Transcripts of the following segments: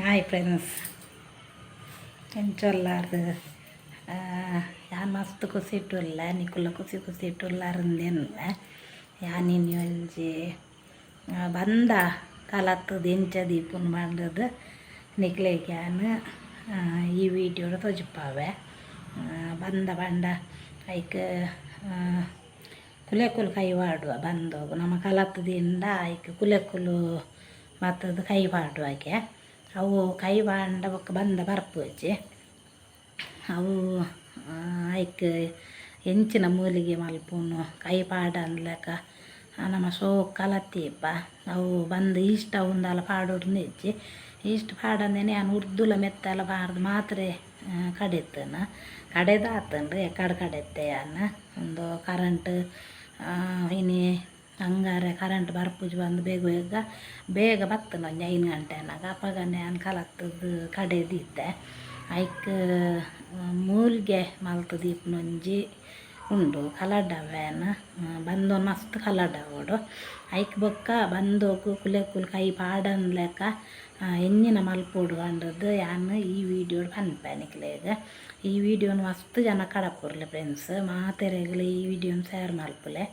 Hi friends, ಎಂಚೊಲ್ಲಾರು ಯಾನ್ ಮಸ್ತ್ ಖುಷಿ ಇಟ್ಟುಲ್ಲ ನಿಕುಲ್ಲ ಖುಷಿ ಇಟ್ಟುಲ್ಲಾರಂದೇನಲ್ಲ ಯಾನಿನ್ ಒಂಜಿ ಬಂದ ಕಲತ್ತದು ಎಂಚ ದೀಪನ್ ಮಾಡದು ನಿಕ್ಲೆಗೆ ಯಾನು ಈ ವಿಡಿಯೋಡು ತೋಜಿಪ್ಪಾವೆ ಬಂದ ಬಂಡ ಐಕ್ ಕುಲೆಕುಲು ಕೈ ಪಾಡುವ ಬಂದೋಗು ನಮ್ಮ ಕಲತ್ತದಿಂದ ಐಕ್ ಕುಲೆಕುಲು ಮತ್ತದು ಕೈ ಪಾಡುವಾಗೆ ಅವು ಕೈ ಬಾಂಡ ಬಂದ ಬರ್ಪುಜಿ ಅವು ಐಕ್ ಎಂಚಿನ ಮೂಲಿಗೆ ಮಲ್ಪುನು ಕೈ ಪಾಡ ಅಂದ್ಲಕ ನಮ್ಮ ಶೋಕ್ ಕಲತ್ತೀಪ ಅವು ಬಂದು ಇಷ್ಟ ಒಂದಲ್ಲ ಪಾಡೋರು ನೆಜ್ಜಿ ಇಷ್ಟು ಪಾಡಂದೇನೆ ನಾನು ಉರ್ದುಲ ಮೆತ್ತಲ ಪಾಡ್ದು ಮಾತ್ರ ಕಡಿತನ ಕಡೆದಾತಂಡ್ರಿ ಕಡೆತ್ತೆ ಯಾನ ಒಂದು ಕರೆಂಟ್ ಇನಿ ಹಂಗಾರೆ ಕರೆಂಟ್ ಬರ್ಪುಜಿ ಬಂದು ಬೇಗ ಬತ್ತನ ಒಂದು 5 ಗಂಟೆನಾಗ ಅಪ್ಪಗನೆ ನಾನು ಕಲತ್ತದು ಕಡೆದಿದ್ದೆ ಐಕ್ ಮೂಲ್ಗೆ ಮಲ್ತು ದೀಪನೊಂಜಿ ಉಂಡು ಕಲಡವೇನ ಬಂದೊಂದು ಮಸ್ತ್ ಕಲಡವೋಡು ಐಕ್ ಬೊಕ್ಕ ಬಂದೋಗು ಕುಲೆಕುಲು ಕೈ ಪಾಡನ್ಲೆಕ್ಕ ಎಂಜಿನ ಮಲ್ಪೋಡು ಕಂಡದ್ದು ಯಾನು ಈ ವಿಡಿಯೋಡು ಪನ್ಪೆನಿಕ್ಲೆಗ್ ಈ ವಿಡಿಯೋನು ಮಸ್ತ್ ಜನ ಕಡಪುರ್ಲೆ ಫ್ರೆಂಡ್ಸ್ ಮಾತೆರೆಗ್ಲಿ ಈ ವಿಡಿಯೋನು ಶೇರ್ ಮಲ್ಪುಲೆ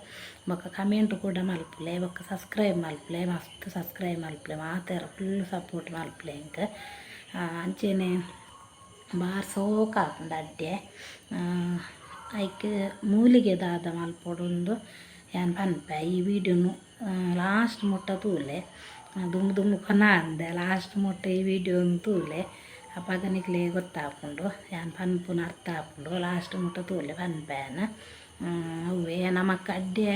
ಬೊಕ್ಕ ಕಮೆಂಟ್ ಕೂಡ ಮಲ್ಪುಲೆ ಬೊಕ್ಕ ಸಬ್ಸ್ಕ್ರೈಬ್ ಮಲ್ಪುಲೆ ಮಸ್ತ್ ಸಬ್ಸ್ಕ್ರೈಬ್ ಮಲ್ಪುಲೆ ಮಾತೆರ ಫುಲ್ ಸಪೋರ್ಟ್ ಮಲ್ಪುಲೆ ಇಂಕ ಅಂಚೆನೆ ಬಾರ್ ಸೋಕ ಹಾಕೊಂಡು ಅಡ್ಡೆ ಐಕ್ ಮೂಲಿಗೆ ದಾದ ಮಲ್ಪೊಡೊಂದು ಯಾನ್ ಪನ್ಪೆ ಈ ವಿಡಿಯೋನು ಲಾಸ್ಟ್ ಮುಟ್ಟ ತೂಲೆ ದುಮ್ಮು ಕೊನ ಅಂದೆ ಲಾಸ್ಟ್ ಮುಟ್ಟ ಈ ವಿಡಿಯೋನು ತೂಲೆ ಅಪ್ಪಗನಿಕ್ಲೆ ಗೊತ್ತಾಪುಂಡು ಯಾನ್ ಪನ್ಪುನ ಅರ್ಥ ಆಪುಂಡು ಲಾಸ್ಟ್ ಮುಟ್ಟ ತೂಲೆ ಪನ್ಪೇನ ಅವೇ ನಮಕ್ ಅಡ್ಡೆ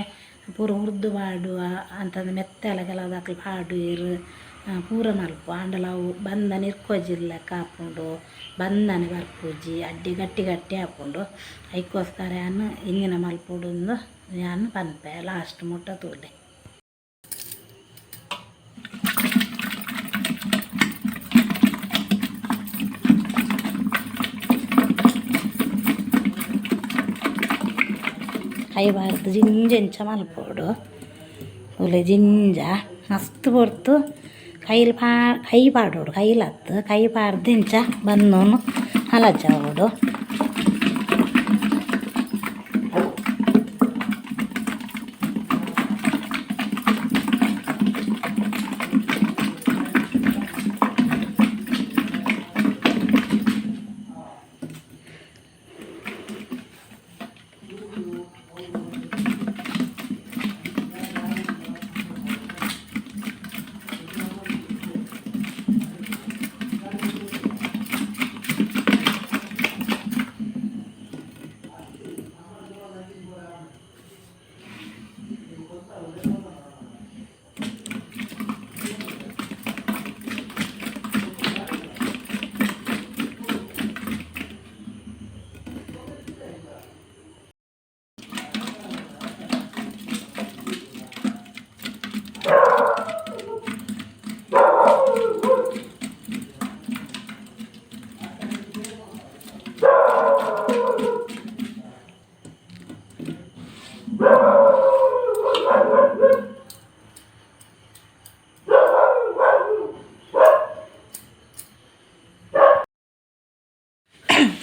ಪೂರ ಉರ್ದು ಪಾಡುವ ಅಂತಂದು ಮೆತ್ತೆಲ ಕೆಲವದಾಕಲು ಪಾಡುವೆರು ಪೂರ ಮಲ್ಪು ಆಂಡಲ ಅವು ಬಂದನೆ ಇರ್ಕೋಜಿಲ್ಲ ಕಾಪುಂಡು ಬಂದನೆ ಬರ್ಪುಜಿ ಅಡ್ಡಿ ಗಟ್ಟಿ ಹಾಪುಂಡು ಐಕೋಸ್ಕರ ಯಾನು ಇಂಗಿನ ಮಲ್ಪುಡುಂದು ಯಾನು ಪನ್ಪೆ ಲಾಸ್ಟ್ ಮುಟ್ಟ ತೂಲೆ ಕೈ ಬಾರ್ದು ಜಿಂಜೆಂಚ ಮಲ್ಪೋಡು ಒಲೆ ಜಿಂಜ ಮಸ್ತ್ ಹೊರ್ತು ಕೈ ಪಾಡೋಡು ಕೈಲತ್ತು ಕೈ ಪಾಡ್ದಿಂಚ ಬಂದೋನು ಹಲಜಾವೋಡು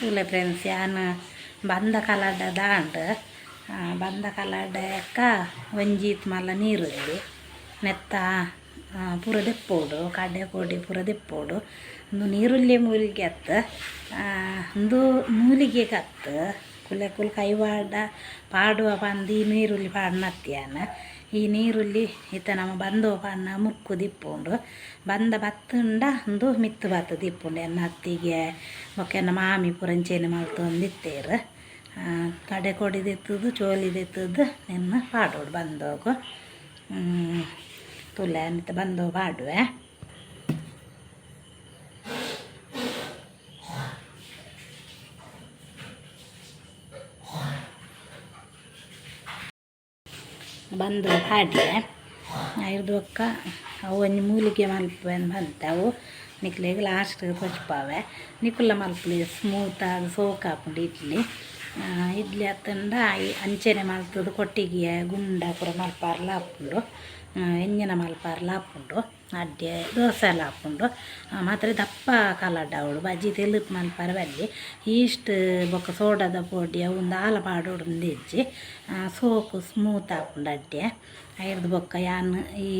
ಇಲ್ಲ ಫ್ರೆಂಡ್ಸ್ ಯಾನು ಬಂದ ಕಲಡ ದಾಂಡ್ ಬಂದ ಕಲಡಕ್ಕ ಒಂಜೀತ್ ಮಲ್ಲ ನೀರುಳ್ಳಿ ನೆತ್ತ ಪೂರ ದೆಪ್ಪೋಡು ಕಡ್ಡೆ ಕೊಡಿ ಪೂರ ದೆಪ್ಪೋಡು ಒಂದು ನೀರುಳ್ಳಿ ಮೂಲಿಗೆ ಅತ್ತು ಒಂದು ಮೂಲಿಗೆ ಕತ್ತು ಕುಲೆಕುಲು ಕೈ ಪಾಡುವ ಬಂದು ಈ ನೀರುಳ್ಳಿ ಪಾಡ್ನತ್ಯಾನ ಈ ನೀರುಳ್ಳಿ ಇತ್ತ ನಮ್ಮ ಬಂದೋ ಪಾಡ್ನ ಮುಕ್ಕು ದಿಪ್ಪುಂಡು ಬಂದ ಬತ್ತುಂಡ ಒಂದು ಮಿತ್ತು ಬತ್ತು ದಿಪ್ಪುಂಡು ಎನ್ನ ಅತ್ತಿಗೆ ಬೊಕ್ಕ ಎನ್ನ ಮಾಮಿ ಪುರಂಚೇನೆ ಮಲ್ತೊಂದಿತ್ತೇರು ಕಡೆ ಕೊಡಿದೆತ್ತದು ಚೋಲಿದೆತ್ತದು ನಿನ್ನ ಪಾಡೋಡು ಬಂದೋಗು ತುಲೆ ನಿತ್ತ ಬಂದೋ ಪಾಡುವೆ ಬಂದು ಹಾಡಿದೆ ಇರ್ದು ಒಕ್ಕ ಅವು ಒಂದು ಮೂಲಿಗೆ ಮಲ್ಪೆ ಬಂತು ಅವು ನಿಕ್ಲೆಗೆ ಲಾಸ್ಟ್ ಕೊಚ್ಪಾವೆ ನಿಕುಲ್ಲ ಮಲ್ಪಲಿ ಸ್ಮೂತಾಗಿ ಸೋಕ್ ಹಾಕೊಂಡು ಇಡ್ಲಿ ಹತ್ತಂಡ ಅಂಚೆನೆ ಮಲ್ತದು ಕೊಟ್ಟಿಗೆ ಗುಂಡ ಪೂರ ಮಲ್ಪಾರ್ಲ ಹಾಕೊಂಡು ಎಂಜಿನ ಮಲ್ಪಾರ್ಲ ಹಾಕ್ಕೊಂಡು ಅಡ್ಡೆ ದೋಸೆ ಎಲ್ಲ ಹಾಕ್ಕೊಂಡು ಮಾತ್ರ ದಪ್ಪ ಕಲಡ್ಡ ಅವಳು ಬಜ್ಜಿ ತೆಲುಪು ಮಲ್ಪಾರ ಬಲ್ಲಿ ಈಸ್ಟ್ ಬೊಕ್ಕ ಸೋಡದ ಪೊಡಿ ಒಂದು ಆಲ ಪಾಡೋಡು ಇಜ್ಜಿ ಸೋಕು ಸ್ಮೂತ್ ಹಾಕ್ಕೊಂಡು ಅಡ್ಡೆ ಐರ್ದು ಬೊಕ್ಕ ಯಾನ್ ಈ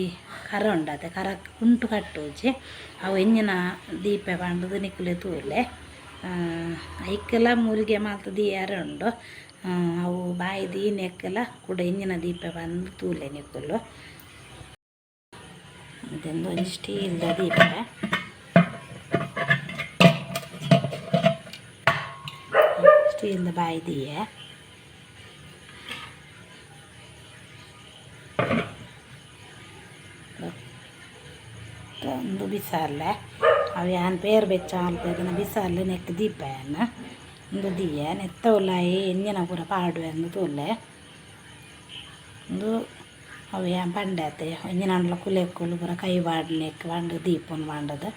ಕರ ಉಂಡತೆ ಕರ ಕುಂಟು ಕಟ್ಟುಜಿ ಅವು ಎಂಜಿನ ದೀಪ ಪಂಡದು ನಿಕ್ಕಲೆ ತೂಲೆ ಐಕ್ಕೆಲ್ಲ ಮೂಲಿಗೆ ಮಾತ್ರ ದಿಯಾರ ಉಂಡು ಅವು ಬಾಯಿ ದೀನೆಕ್ಕೆಲ್ಲ ಕೂಡ ಎಂಜಿನ ದೀಪ ಬಂದು ತೂಲೆ ನಿಕ್ಕಲು ಇದೊಂದು ಒಂದು ಸ್ಟೀಲ್ದ ದೀಪ ಸ್ಟೀಲ್ದ ಬಾಯಿ ದೀಯ ಒಂದು ಬಿಸಾಲೆ ಅವು ಯಾನ್ ಪೇರು ಬೆಚ್ಚ ಮಲ್ಪದನ ಬಿಸಾಲೆ ನೆಕ್ ದೀಪನ ಒಂದು ದಿಯ ನೆತ್ತ ಉಲ್ಲಾಯಿ ಎಂಜಿನ ಪೂರ ಪಾಡುವೆ ಅಂದು ತೋಲೆ ಒಂದು ಅವು ಯಾನ್ ಪಂಡತೆ ಎಂಜಿನ ಕುಲೆಕ್ಕುಲು ಪೂರ ಕೈ ಬಾಡ್ಲಿಕ್ಕೆ ಬಂಡು ದೀಪನ ಬಾಂಡದು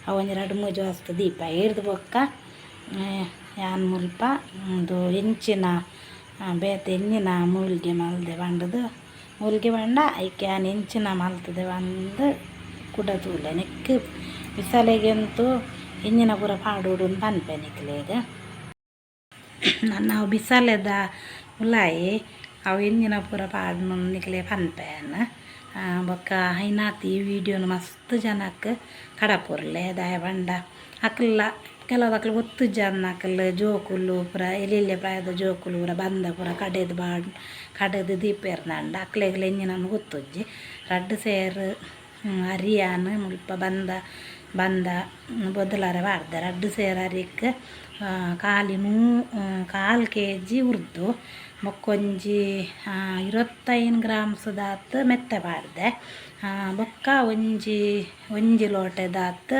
ಅವು ಒಂದು 2-3 ವಸ್ತು ದೀಪ ಏರ್ದು ಬೊಕ್ಕ ಯಾನ್ ಮುಲ್ಪ ಒಂದು ಎಂಚಿನ ಬೇತೆ ಎಂಜಿನ ಮೂಲಿಗೆ ಮಲ್ದೆ ಬಂಡದು ಮೂಲಿಗೆ ಬಂಡ ಐಕೆ ಯಾನ್ ಎಂಚಿನ ಮಲ್ತದೆ ಒಂದು ಕುಡ ತೂಲೆ ನೆಕ್ ಬಿಸಾಲೆಗಂತೂ ಎಂಜಿನ ಪೂರ ಪಾಡೋಡು ಪನ್ಪೆ ನಿಕ್ಲೆಗ ನಾವು ಬಿಸಾಲೆದ ಉಲಾಯಿ ಅವು ಎಂಜಿನ ಪೂರ ಪಾಡ್ನು ನಿಕ್ಲೆ ಪನ್ಪೆನ ಬೊಕ್ಕ ಐನಾತಿ ಈ ವಿಡಿಯೋನು ಮಸ್ತ್ ಜನಕ್ಕೆ ಕಡಪುರ್ಲೆ ದಾಯ ಬಂಡ ಅಕ್ಕಲ್ಲ ಕೆಲವಕ್ಕಲು ಒತ್ತು ಜನ ಅಕ್ಕಲ್ಲ ಜೋಕುಲು ಪೂರ ಎಲೆಲ್ಲೆ ಪ್ರಾಯದ ಜೋಕುಲು ಪೂರ ಬಂದ ಪೂರ ಕಡೆದು ದೀಪ ಇರ್ನಂಡ ಅಕ್ಲೆಗ್ಲ ಎಂಜಿನನ್ನು ಗೊತ್ತುಜ್ಜಿ ರಡ್ಡು ಸೇರು ಅರಿಯಾನು ಮುಲ್ಪ ಬಂದ ಬೊದಲಾರೆ ಬಾರ್ದೆ ರಡ್ಡು ಸೇರು ಅರಿಕ್ಕೆ ಕಾಲು kg ಉರ್ದು ಬೊಕ್ಕೊಂಜಿ 25 ಗ್ರಾಮ್ಸ್ದಾತ್ ಮೆತ್ತೆ ಬಾರ್ದೆ ಬೊಕ್ಕ ಒಂಜಿ ಲೋಟೆದಾತ್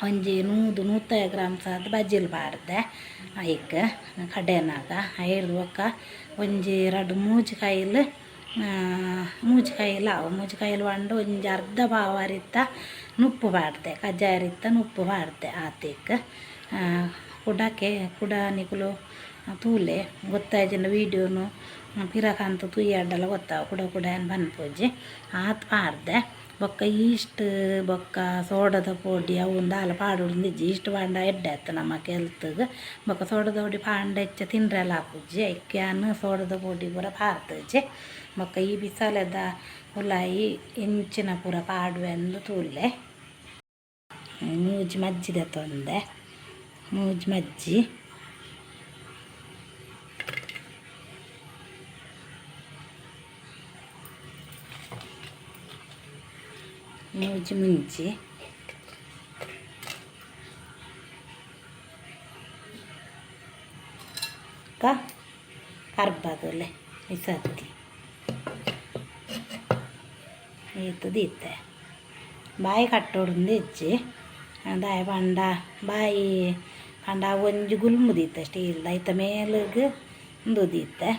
ಒಂಜಿ 150 ಗ್ರಾಮ್ಸ್ ಆದ ಬಜ್ಜಿಲ್ ಬಾರ್ದೆ ಐಕ್ ಕಡೆನಾಗ ಐರ್ದು ಬೊಕ್ಕ ಒಂಜಿ 2 ಮೂಜಿಕಾಯಿಲು ಮೂಜಿಕಾಯಿಲು ಬಂಡು ಒಂಜಿ ಅರ್ಧ ಪಾವರಿತ್ತ ನುಪ್ಪು ಬಾಡ್ದೆ ಕಜ್ಜಾಯ ರಿತ್ತ ನುಪ್ಪು ಬಾಡ್ದೆ ಆತಿಕ್ ಕುಡ ನಿಕುಲು ತೂಲೆ ಗೊತ್ತಾಯ್ತಿನ ವೀಡಿಯೋನು ಪಿರಕಂತ ತುಯ್ಯಡ್ಡಲ್ಲ ಗೊತ್ತಾವ ಕುಡ ಏನು ಬನ್ಪೋಜಿ ಆತ್ ಪಾಡ್ದೆ ಬೊಕ್ಕ ಈಸ್ಟ್ ಬೊಕ್ಕ ಸೋಡದ ಪೊಡಿ ಅವು ಒಂದು ಆಲ ಪಾಡೋಡಿಜ್ಜಿ ಈಸ್ಟ್ ಪಾಂಡ ಎಡ್ಡೆ ಆಯ್ತು ನಮ್ಮ ಕೆಲ್ತಗೆ ಬೊಕ್ಕ ಸೋಡದ ಪೊಡಿ ಪಾಂಡ ಹೆಚ್ಚ ತಿಂದ್ರೆಲ್ಲ ಹಾಕುಜ್ಜಿ ಐಕ್ಯಾನು ಸೋಡದ ಪೊಡಿ ಪೂರ ಪಾರ್ತಜ್ಜಿ ಬೊಕ್ಕ ಈ ಬಿಸಾಲೆದ ಉಲಾಯಿ ಎಂಚಿನ ಪೂರ ಪಾಡುವೆ ಅಂದು ತೂಲೆ ಮೂಜಿ ಮಜ್ಜಿದೆ ತೊಂದೆ ಮೂಜಿ ಮಜ್ಜಿ ಮೂಜಿ ಮುಂಚಿ ಕರ್ಬದೊಲೆ ಇಸತ್ತಿ ಈತು ದೀತೆ ಬಾಯಿ ಕಟ್ಟೋಡು ಹೆಚ್ಚಿ ದಾಯ ಪಂಡ ಬಾಯಿ ಪಂಡ ಒಂಜಿ ಗುಲ್ಮು ದೀತೆ ಸ್ಟೀಲ್ದ ಐತ ಮೇಲಿಗೆ ಒಂದು ದೀತೆ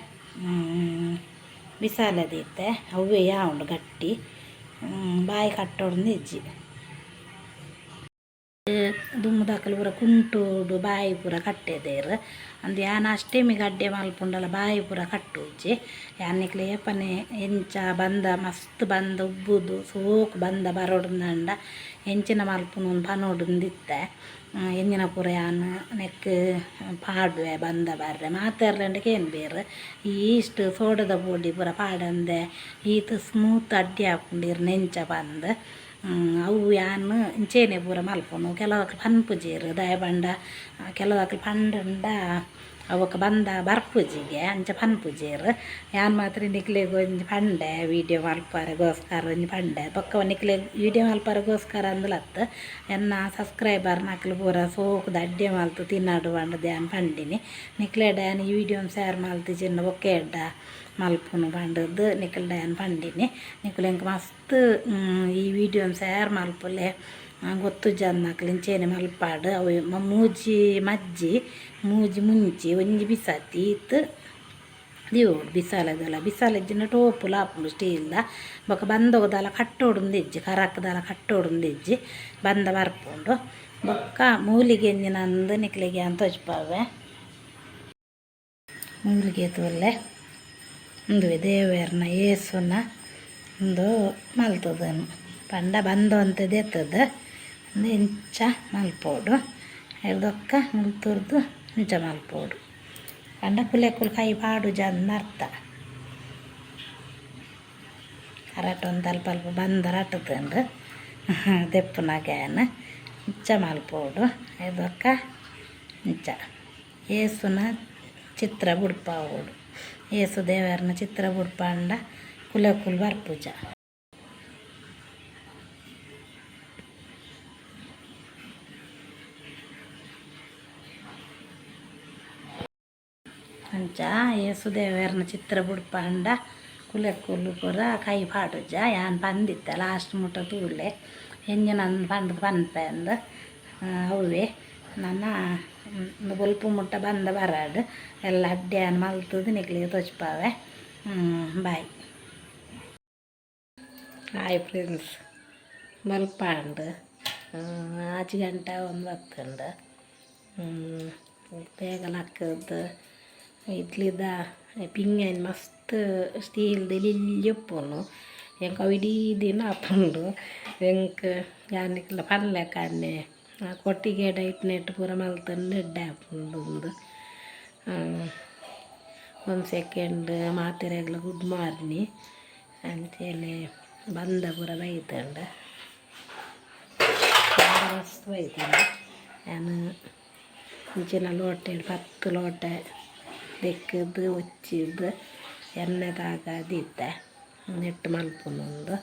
ಬಿಸಾಲೆ ದೀತೆ ಅವೇ ಯಾವುದು ಗಟ್ಟಿ ಬಾಯಿ ಕಟ್ಟೋಡು ಹೆಜ್ಜಿ ದುಮ್ಮದಾಕಲು ಪೂರ ಕುಂಟೋಡು ಬಾಯಿ ಪೂರ ಕಟ್ಟೆದೇರು ಅಂದು ಯಾನ ಅಷ್ಟೇಮಿಗೆ ಅಡ್ಡೆ ಮಲ್ಪುಂಡಲ್ಲ ಬಾಯಿ ಪೂರ ಕಟ್ಟುಜ್ಜಿ ಯಾನಿಕ್ಲೆ ಏಪನೆ ಎಂಚ ಬಂದ ಮಸ್ತ್ ಬಂದ ಉಬ್ಬುದು ಸೋಕು ಬಂದ ಬರೋಡ್ದಂಡ ಎಂಚಿನ ಮಲ್ಪುನು ಪನೋಡುಂದಿತ್ತೆ ಎಂಜಿನ ಪೂರ ಯಾನು ನೆಕ್ ಪಾಡುವೆ ಬಂದ ಬರ್ರೆ ಮಾತಾಡ್ಲಂಡಕ್ಕೆ ಏನು ಬೇರೆ ಈಸ್ಟ್ ಸೋಡದ ಪೊಡಿ ಪೂರ ಪಾಡಂದೆ ಈತ ಸ್ಮೂತ್ ಅಡ್ಡಿ ಹಾಕೊಂಡಿರು ನೆಂಚ ಬಂದು ಅವು ಯಾನು ಇಂಚೇನೆ ಪೂರ ಮಲ್ಪುನು ಕೆಲವಕ್ಕೆ ಪನ್ಪುಜೀರು ದಯ ಬಂಡ ಕೆಲವಕ್ಕೆ ಪಂಡಂಡ ಅವಕ್ಕೆ ಬಂದ ಬರ್ಪುಜಿಗೆ ಅಂಚ ಪನ್ಪುಜೀರು ಯಾನ್ ಮಾತ್ರ ನಿಕ್ಲೆಗೆ ಒಂಜಿ ಪಂಡೆ ವೀಡಿಯೋ ಮಲ್ಪಾರೆಗೋಸ್ಕರ ಒಂಜಿ ಪಂಡೆ ಪಕ್ಕ ನಿಕ್ಲೆಗೆ ವೀಡಿಯೋ ಮಲ್ಪಾರೆಗೋಸ್ಕರ ಅಂದ್ಲತ್ತು ಎನ್ನ ಸಬ್ಸ್ಕ್ರೈಬರ್ ನಕ್ಲು ಪೂರ ಸೋಕು ದಡ್ಡೆ ಮಲ್ತು ತಿನ್ನಾಡು ಬಂಡ ಧ್ಯಾನ್ ಪಂಡಿನಿ ನಿಕ್ಲೆಡ ಈ ವೀಡಿಯೋನ ಶೇರ್ ಮಲ್ತು ಚಿನ್ನ ಬೊಕ್ಕೆ ಎಡ್ಡ ಮಲ್ಪುನು ಬಂಡದ್ದು ನಿಕ್ಲ ಡ್ಯಾನ್ ಪಂಡಿನಿ ನಿಕ್ಲೆಂಗೆ ಮಸ್ತ್ ಈ ವೀಡಿಯೋನ ಶೇರ್ ಮಲ್ಪುಲೆ ಗೊತ್ತು ಜನ್ನಕ್ಲು ಇಂಚೇನೆ ಮಲ್ಪಾಡು ಅವು ಮೂಜಿ ಮಜ್ಜಿ ಮೂಜಿ ಮುಂಚಿ ಒಂಜಿ ಬಿಸಾತಿ ಈತ್ ದಿವೋಡು ಬಿಸಾಲದಲ್ಲ ಬಿಸಾಲಜ್ಜಿನ ಟೋಪು ಲಾಪುಂಡು ಸ್ಟೀಲ್ದ ಬೊಕ ಬಂದೋದಲ್ಲ ಕಟ್ಟೋಡುಂದಿಜ್ಜಿ ಕರಕ್ದಲ್ಲ ಕಟ್ಟೋಡುಂದಿಜ್ಜಿ ಬಂದ ಬರ್ಪುಂಡು ಬೊಕ್ಕ ಮೂಲಿಗೆ ಎಂಜಿನಂದು ನಿಕ್ಲಿಗೆ ಅಂತ ತೋಜ್ಪಾವೆ ಮೂಲಿಗೆ ತೋಲೆ ಒಂದು ದೇವೇರ್ನ ಏಸುನ ಒಂದು ಮಲ್ತದನು ಪಂಡ ಬಂದು ಅಂತದ್ದು ಎತ್ತದ ಒಂದು ಇಂಚ ಮಲ್ಪೋಡು ಹಿಡ್ದೊಕ್ಕ ಮುಲ್ತುರ್ದು ಇಂಚ ಮಲ್ಪೋಡು ಪಂಡ ಕುಲೆಕ್ಕುಲು ಕೈ ಪಾಡು ಜಂದ ಅರ್ಥ ಅರಟ ಒಂದು ಅಲ್ಪ ಅಲ್ಪ ಬಂದ ರಟ್ಟದಂಡು ದೆಪ್ಪನಾಗ್ಯಾನ ಇಂಚ ಮಲ್ಪೋಡು ಹಿಡ್ದೊಕ್ಕ ಇಂಚ ಏಸುನ ಚಿತ್ರ ಬುಡ್ಪಾವೋಡು ಏಸು ದೇವರನ ಚಿತ್ರ ಬುಡ್ಪಂಡ ಕುಲೆಕ್ಕುಲು ಬರ್ಪುಜ ಅಂಚ ಏಸು ದೇವರನ ಚಿತ್ರ ಬುಡ್ಪಂಡ ಕುಲೆಕ್ಕುಲು ಪೂರ ಕೈ ಪಾಡುಜ ಯಾನ್ ಪಂದಿತ್ತ ಲಾಸ್ಟ್ ಮುಟ್ಟ ತೂಳೆ ಹೆಂಗೆ ನನ್ನ ಪಂಡದ ಪನ್ಪಂದು ಅವೇ ನನ್ನ ಬೊಲ್ಪು ಮುಟ್ಟ ಬಂದ ಬರಾಡು ಎಲ್ಲ ಅಡ್ಡ್ಯಾನ್ ಮಲ್ತದು ನಿಕ್ಲಿಗೆ ತೊಚ್ಪಾವೆ ಬಾಯ್ ಹಾಯ್ ಫ್ರೆಂಡ್ಸ್ ಮಲ್ಪಂಡು ಆಚೆ ಗಂಟೆ ಒಂದು ಬತ್ತುಂಡು ಬೇಗಲ ಹಾಕದ್ದು ಇಡ್ಲಿದ ಪಿಂಗನ್ ಮಸ್ತ್ ಸ್ಟೀಲ್ದು ಇಲ್ಲಿಪ್ಪುನು ಎಂಕ ಇಡೀ ದಿನ ಹಾಕೊಂಡು ಎಂಕ ಯಾನಿಕ್ಲ ಪಲ್ಯ ಕಣ್ಣೆ ಕೊಟ್ಟಿಗೆ ಇಟ್ನೆಟ್ಟು ಪೂರ ಮಲ್ತಂಡು ಎಡ್ಡೆ ಹಾಕೊಂಡು ಒಂದು ಸೆಕೆಂಡ್ ಮಾತಿರೆಗ್ಲ ಗುಡ್ ಮಾರ್ನಿ ಅಂತೇಳಿ ಬಂದ ಪೂರ ಬೈತಂಡು ಮಸ್ತ್ ಬೈತಂಡು ನಾನು ಇಂಚಿನ ಲೋಟೆ 10 ಲೋಟೆ ಬೆಕ್ಕದ್ದು ಉಚ್ಚಿದ್ದು ಎಣ್ಣೆದಾಗದಿದ್ದೆ ನೆಟ್ಟು ಮಲ್ಪುನೊಂದು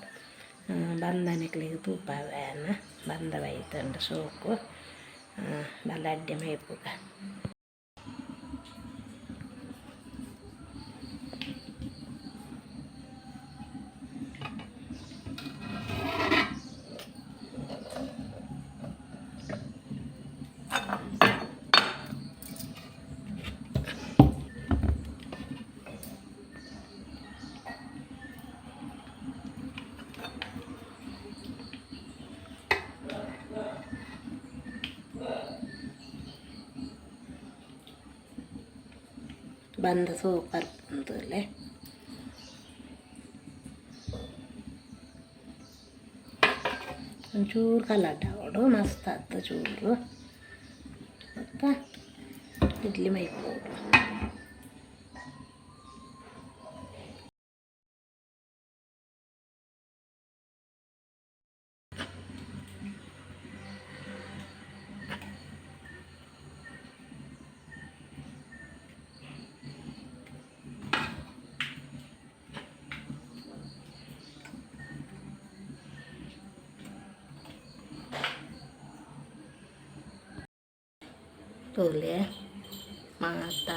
ಬಂದನಿಕ್ಲಿಗೆ ತೂಪ ವ್ಯಾನ ಬಂದ ಬೈತಂಡು ಸೋಕು ಬಲ್ಲ ಅಡ್ಡೆ ಮೈಪುಗ ಬಂದ ಸೂಪರ್ ಅಂತಲೇ ಒಂಚೂರು ಕಲಾಟ ಆವಡು ಮಸ್ತ್ ಆಗ್ತದೆ ಚೂರು ಮತ್ತು ಇಡ್ಲಿ ಮೈಪೋಡು ತೋಲೆ ಮಾತ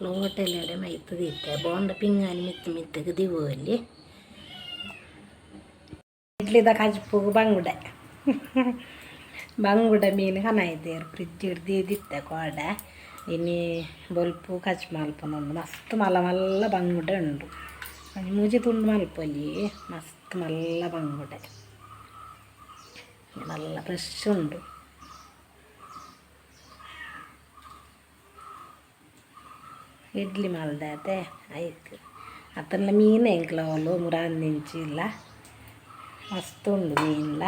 ಲೋಟೆಲೆಡೆ ಮೈತದಿತ್ತೆ ಬೋಂಡ ಪಿಂಗಾನಿ ಮಿತ್ತಗೆ ದಿವಲ್ಲಿ ಇಡ್ಲಿದ ಕಜ್ಪುಗು ಬಂಗುಡ ಮೀನು ಹನ ಇದ್ದೇರು ಫ್ರಿಜ್ ಹಿಡ್ದಿದ್ದಿತ್ತೆ ಕೋಡ ಇನ್ನು ಬೊಲ್ಪು ಕಚ್ ಮಲ್ಪನೊಂದು ಮಸ್ತ್ ಮಲ್ಲ ಬಂಗುಡ ಉಂಡು ಮೂಜಿ ತುಂಡು ಮಲ್ಪೊಲಿ ಮಸ್ತ್ ಮಲ್ಲ ಬಂಗುಡೆ ಮಲ್ಲ ಫ್ರೆಶ್ ಉಂಡು ಇಡ್ಲಿ ಮಲ್ದಾತೆ ಆಯ್ತು ಅತ್ತಲ್ಲ ಮೀನು ಎಂಕ್ಲವಲು ಮುರಾಂದಿಂಚಿ ಇಲ್ಲ ಮಸ್ತ್ ಉಂಡು ಮೀನ್ಲ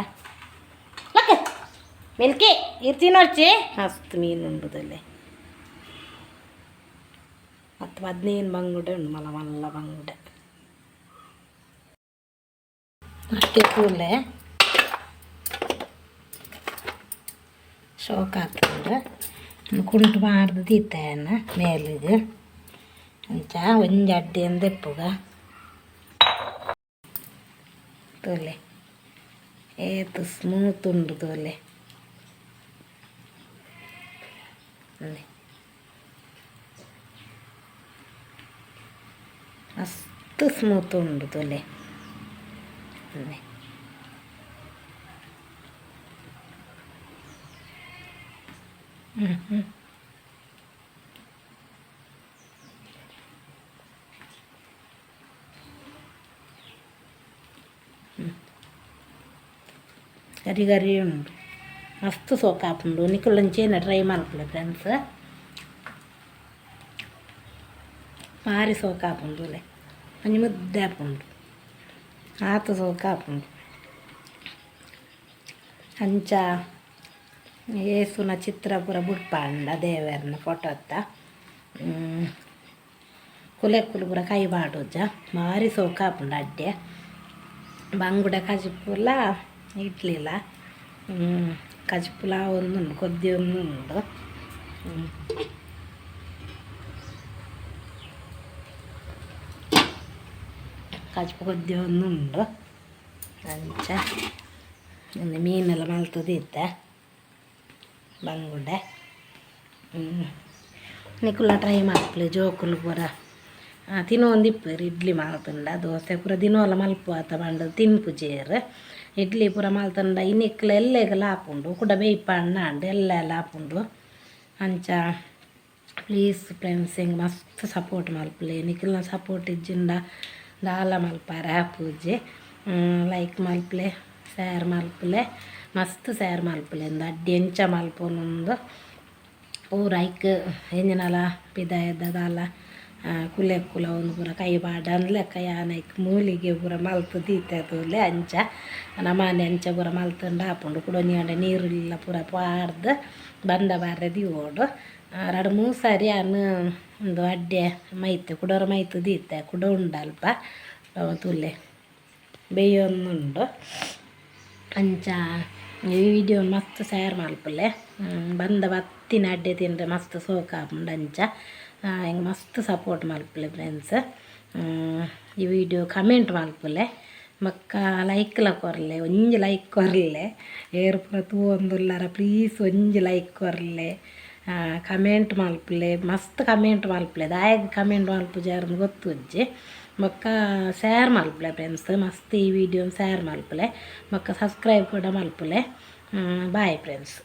ಮಿಲ್ಕಿ ಇರ್ತಿ ನೋಡ್ಚಿ ಮಸ್ತ್ ಮೀನು ಉಂಡುದಲ್ಲೇ ಮತ್ತು 15 ಬಂಗುಡೆ ಉಂಡು ಮಲ್ಲ ಬಂಗುಡೆ ಮತ್ತೆ ಕೂಲೆ ಶೋಕ ಹಾಕ್ತಂಡು ಕುಂಟು ಮಾಡ್ದು ತೀತಾಯನ್ನ ಮೇಲಿಗೆ ಅಂಚ ಒಂಜಿ ಅಡ್ಡಿ ಎಂದೆಪ್ಪುಗ ತೋಲೆ ಏತು ಸ್ಮೂತ್ ಉಂಡು ತೋಲೆ ಮಸ್ತ್ ಸ್ಮೂತ್ ಉಂಡು ತೋಲೆ ಗರಿ ಉಂಡು ಮಸ್ತ್ ಸೋಕಾಪುಂಡು ನಿಕ್ಕುಳಂಚೇನ ಟ್ರೈ ಮಾಡ್ಕೊಳ್ಳಿ ಫ್ರೆಂಡ್ಸ್ ಭಾರಿ ಸೋಕಾಪುಂಡುಲೆ ಒಂಜಿ ಮುದ್ದೆ ಆಪುಂಡು ಆತು ಸೋಕ ಅಂಚ ಏಸುನ ಚಿತ್ರ ಪೂರ ಬುಡ್ಪಾಂಡ ದೇವರನ ಫೋಟೋ ಅತ್ತ ಕುಲೆಕ್ಕುಲು ಪೂರ ಕೈ ಬಾಡುಜ ಭಾರಿ ಸೋಕ ಆಪುಂಡ ಅಡ್ಡೆ ಬಂಗುಡ ಕಜಿಪುಲ ಇಡ್ಲಿಲ್ಲ ಕಜಿಪುಲ ಒಂದುಂಡು ಕೊದ್ದಿ ಒಂದುಂಡು ಕಜಿಪು ಕೊದ್ದಿ ಒಂದುಂಡು ಅಂಚ ಒಂದು ಮೀನೆಲ್ಲ ಮಲ್ತದಿದ್ದೆ ಬಂಗುಡೆ ನಿಕುಲ ಟ್ರೈ ಮಾಡ್ಲಿ ಜೋಕುಲು ಪೂರ ತಿನ್ನೊಂದಿಪ್ಪರು ಇಡ್ಲಿ ಮಾಡ್ತಂಡ ದೋಸೆ ಪೂರ ದಿನವಲ್ಲ ಮಲ್ಪುವಾತ ಬಂಡು ತಿನ್ಪುಜೇರು ಇಡ್ಲಿ ಪೂರ ಮಲ್ತಂಡ ಇನ್ನಿಕ್ಲ ಎಲ್ಲೆಗೆಲ್ಲ ಹಾಪುಂಡು ಕೂಡ ಬೇಯ್ಪಣ್ಣ ಅಂಡು ಎಲ್ಲ ಹಾಪುಂಡು ಅಂಚ ಪ್ಲೀಸ್ ಫ್ರೆಂಡ್ಸ್ ಹಿಂಗೆ ಮಸ್ತ್ ಸಪೋರ್ಟ್ ಮಲ್ಪಲೆ ನಿಖಿಲ್ನ ಸಪೋರ್ಟ್ ಇಜ್ಜಿಂಡ ದಾಲ ಮಲ್ಪಾರ ಪೂಜೆ ಲೈಕ್ ಮಲ್ಪಲೆ ಶೇರ್ ಮಲ್ಪಲೆ ಮಸ್ತ್ ಶೇರ್ ಮಲ್ಪಲೆ ಅಂದ ಅಡ್ಡಿ ಎಂಚ ಮಲ್ಪೊಂದು ಊರೈಕ್ ಎಂಜಿನಲ ಪಿದಾಯದ ದಾಲ ಕುಲೆಕ್ಕುಲ ಒಂದು ಪೂರ ಕೈ ಬಾಡ ಅನ್ಲೆಕ್ಕ ಯಾನೈಕ್ ಮೂಲಿಗೆ ಪೂರ ಮಲ್ತು ದೀತದೂಲೆ ಅಂಚ ನಮ್ಮನೆ ಅಂಚ ಪೂರ ಮಲ್ತಂಡ ಹಾಪುಂಡು ಕುಡೊನಿಯಂಡ ನೀರುಲ್ಲ ಪೂರ ಪಾಡ್ದು ಬಂದ ಬಾರೆ ದಿವೋಡು 2-3 ಸಾರಿ ಅನ್ನು ಒಂದು ಅಡ್ಡೆ ಮೈತು ಕುಡೋರು ಮೈತು ದೀತೆ ಕುಡ ಉಂಡಲ್ಪ ತುಲೆ ಬೇಯೊಂದುಂಡು ಅಂಚ ಈ ವಿಡಿಯೋ ಮಸ್ತ್ ಶೇರ್ ಮಲ್ಪಲೆ ಬಂದ ಬತ್ತಿನ ಅಡ್ಡೆ ತಿಂದರೆ ಮಸ್ತ್ ಸೋಕ ಆಪುಂಡು ಅಂಚ ಹಿಂಗೆ ಮಸ್ತ್ ಸಪೋರ್ಟ್ ಮಲ್ಪಲೆ ಫ್ರೆಂಡ್ಸ್ ಈ ವಿಡಿಯೋ ಕಮೆಂಟ್ ಮಲ್ಪಲೆ ಮಕ್ಕ ಲೈಕ್ಲ ಕೊರಲೆ ಒಂಜಿ ಲೈಕ್ ಕೊರಲೆ ಏರು ಪೂರ ತೂವೊಂದುಲ್ಲಾರ ಪ್ಲೀಸ್ ಒಂಜಿ ಲೈಕ್ ಕೊರಲೆ ಕಮೆಂಟ್ ಮಲ್ಪಲೆ ಮಸ್ತ್ ಕಮೆಂಟ್ ಮಲ್ಪಲೆ ದಾಯಗ್ ಕಮೆಂಟ್ ಮಲ್ಪುಜಾರನ್ನು ಗೊತ್ತುಜ್ಜಿ ಮಕ್ಕ ಶೇರ್ ಮಲ್ಪಲೆ ಫ್ರೆಂಡ್ಸ್ ಮಸ್ತ್ ಈ ವಿಡಿಯೋ ಶೇರ್ ಮಲ್ಪಲೆ ಮಕ್ಕ ಸಬ್ಸ್ಕ್ರೈಬ್ ಕೂಡ ಮಲ್ಪಲೆ ಬಾಯ್ ಫ್ರೆಂಡ್ಸ್.